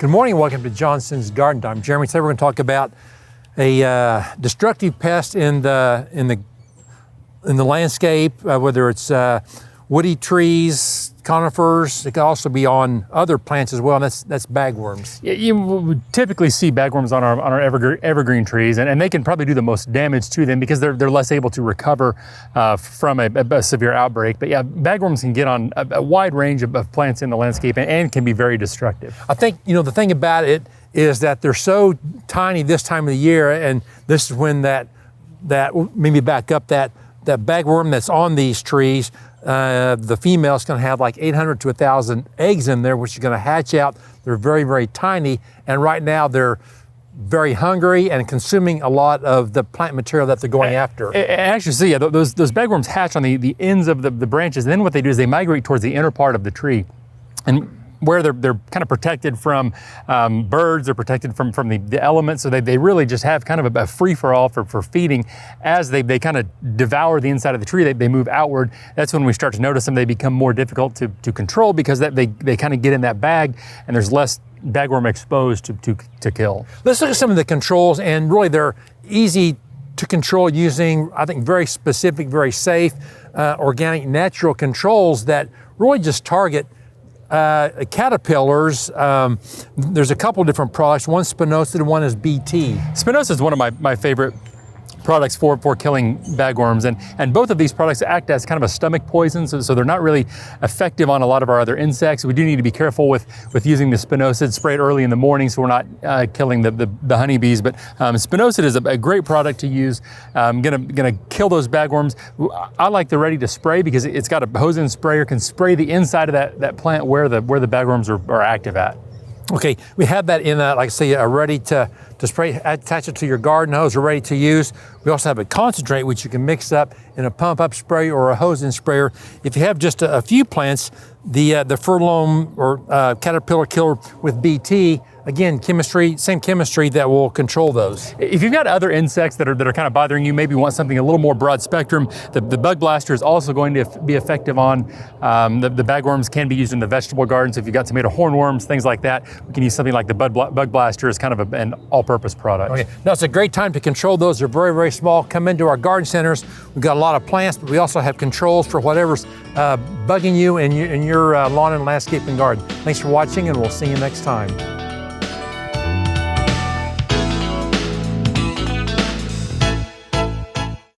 Good morning, welcome to Johnson's Garden Time. Jeremy, today we're going to talk about a destructive pest in the landscape, whether it's woody trees, conifers. It can also be on other plants as well, and that's bagworms. Yeah, you would typically see bagworms on our evergreen trees, and they can probably do the most damage to them because they're less able to recover from a severe outbreak. But yeah, bagworms can get on a wide range of plants in the landscape and can be very destructive. I think, the thing about it is that they're so tiny this time of the year, and this is when that maybe back up that bagworm that's on these trees, the female's going to have like 800 to 1,000 eggs in there, which is going to hatch out. They're very, very tiny, and right now they're very hungry and consuming a lot of the plant material that they're going after. Actually, see, yeah, those bagworms hatch on the ends of the branches, and then what they do is they migrate towards the inner part of the tree. And where they're kind of protected from birds, they're protected from the elements, so they really just have kind of a free-for-all for feeding. As they kind of devour the inside of the tree, they move outward. That's when we start to notice them. They become more difficult to control because they kind of get in that bag, and there's less bagworm exposed to kill. Let's look at some of the controls, and really they're easy to control using, I think, very specific, very safe, organic, natural controls that really just target caterpillars. There's a couple different products. One's Spinosad and one is BT. Spinosad is one of my favorite products for killing bagworms, and both of these products act as kind of a stomach poison, so they're not really effective on a lot of our other insects. We do need to be careful with using the Spinosad. Spray it early in the morning so we're not killing the honeybees, but Spinosad is a great product to use. Gonna kill those bagworms. I like the Ready-to-Spray because it's got a hose and sprayer, can spray the inside of that plant where the bagworms are active at. Okay, we have that in like I say, a ready to spray. Attach it to your garden hose, or ready to use. We also have a concentrate which you can mix up in a pump up spray or a hose and sprayer. If you have just a few plants, the ferti-lome or caterpillar killer with BT, again, same chemistry that will control those. If you've got other insects that are kind of bothering you, maybe want something a little more broad spectrum, the bug blaster is also going to be effective on the bagworms. Can be used in the vegetable gardens. If you've got tomato hornworms, things like that, we can use something like the bug blaster as kind of an all-purpose product. Okay, now it's a great time to control those. They're very, very small. Come into our garden centers. We've got a lot of plants, but we also have controls for whatever's bugging you in your lawn and landscape and garden. Thanks for watching, and we'll see you next time.